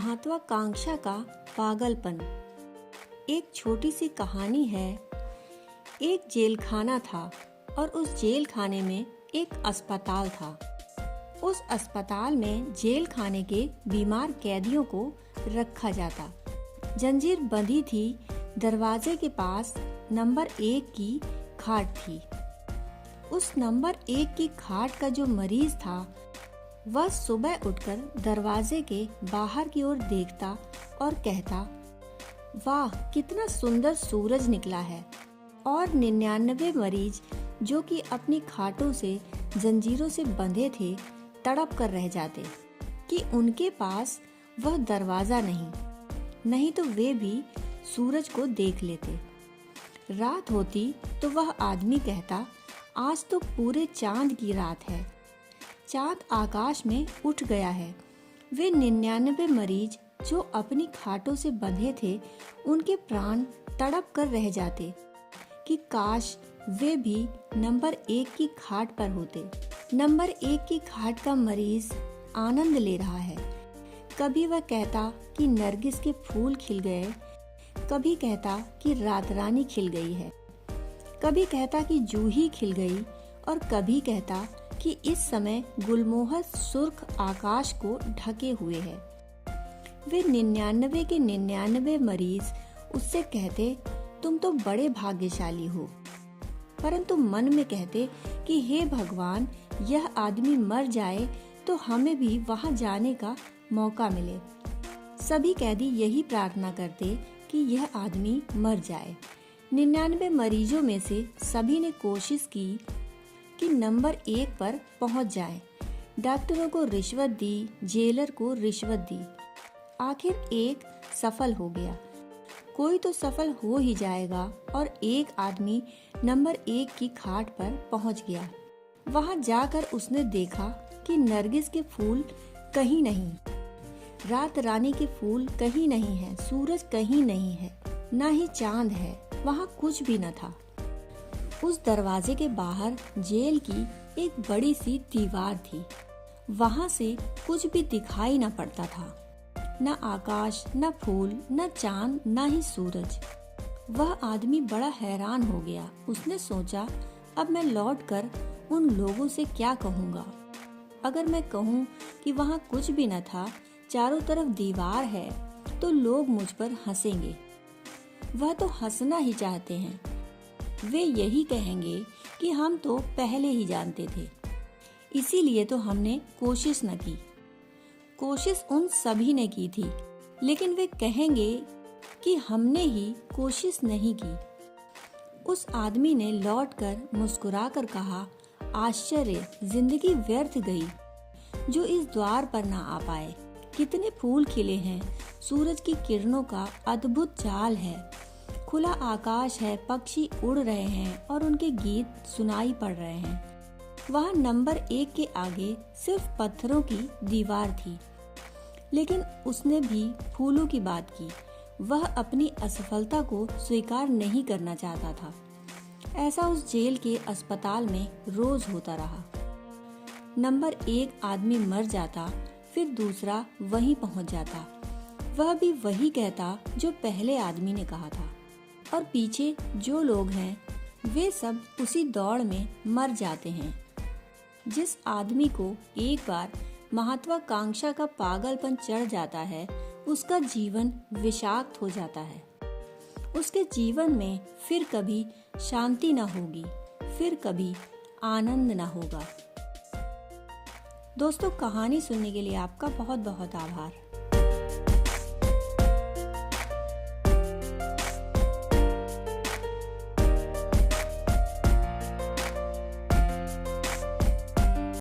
महत्वाकांक्षा का पागलपन। एक छोटी सी कहानी है। एक जेलखाना था और उस जेलखाने में एक अस्पताल था। उस अस्पताल में जेलखाने के बीमार कैदियों को रखा जाता। जंजीर बंधी थी। दरवाजे के पास नंबर 1 की खाट थी। उस नंबर 1 की खाट का जो मरीज था वह सुबह उठकर दरवाजे के बाहर की ओर देखता और कहता, वाह कितना सुंदर सूरज निकला है। और 99 मरीज जो कि अपनी खाटों से जंजीरों से बंधे थे तड़प कर रह जाते कि उनके पास वह दरवाजा नहीं तो वे भी सूरज को देख लेते। रात होती तो वह आदमी कहता, आज तो पूरे चांद की रात है, चांद आकाश में उठ गया है। वे 99 मरीज जो अपनी खाटों से बंधे थे उनके प्राण तड़प कर रह जाते कि काश वे भी नंबर 1 की खाट पर होते। नंबर 1 की खाट का मरीज आनंद ले रहा है। कभी वह कहता कि नरगिस के फूल खिल गए, कभी कहता कि रात रानी खिल गई है, कभी कहता कि जूही खिल गई और कभी कहता कि इस समय गुलमोहर सुर्ख आकाश को ढके हुए है। वे 99 के 99 मरीज उससे कहते, तुम तो बड़े भाग्यशाली हो, परंतु मन में कहते कि हे भगवान, यह आदमी मर जाए तो हमें भी वहां जाने का मौका मिले। सभी कैदी यही प्रार्थना करते कि यह आदमी मर जाए। 99 मरीजों में से सभी ने कोशिश की कि नंबर 1 पर पहुंच जाए। डॉक्टरों को रिश्वत दी, जेलर को रिश्वत दी। आखिर एक सफल हो गया। कोई तो सफल हो ही जाएगा और एक आदमी नंबर 1 की खाट पर पहुंच गया। वहां जाकर उसने देखा कि नरगिस के फूल कहीं नहीं, रात रानी के फूल कहीं नहीं है, सूरज कहीं नहीं है, ना ही चांद है, वहां कुछ भी न था। उस दरवाजे के बाहर जेल की एक बड़ी सी दीवार थी। वहां से कुछ भी दिखाई न पड़ता था, न आकाश, न फूल, न चांद, न ही सूरज। वह आदमी बड़ा हैरान हो गया। उसने सोचा, अब मैं लौटकर उन लोगों से क्या कहूँगा। अगर मैं कहूँ कि वहाँ कुछ भी न था, चारों तरफ दीवार है, तो लोग मुझ पर हंसेंगे। वह तो हंसना ही चाहते हैं। वे यही कहेंगे कि हम तो पहले ही जानते थे, इसीलिए तो हमने कोशिश न की। कोशिश उन सभी ने की थी, लेकिन वे कहेंगे कि हमने ही कोशिश नहीं की। उस आदमी ने लौटकर मुस्कुराकर कहा, आश्चर्य, जिंदगी व्यर्थ गई जो इस द्वार पर ना आ पाए। कितने फूल खिले हैं, सूरज की किरणों का अद्भुत जाल है, खुला आकाश है, पक्षी उड़ रहे हैं और उनके गीत सुनाई पड़ रहे हैं। वहाँ नंबर 1 के आगे सिर्फ पत्थरों की दीवार थी, लेकिन उसने भी फूलों की बात की। वह अपनी असफलता को स्वीकार नहीं करना चाहता था। ऐसा उस जेल के अस्पताल में रोज होता रहा। नंबर 1 आदमी मर जाता, फिर दूसरा वहीं पहुंच जाता। वह भी वही कहता जो पहले आदमी ने कहा था, और पीछे जो लोग हैं वे सब उसी दौड़ में मर जाते हैं। जिस आदमी को एक बार महत्वाकांक्षा का पागलपन चढ़ जाता है, उसका जीवन विषाक्त हो जाता है। उसके जीवन में फिर कभी शांति न होगी, फिर कभी आनंद न होगा। दोस्तों, कहानी सुनने के लिए आपका बहुत बहुत आभार।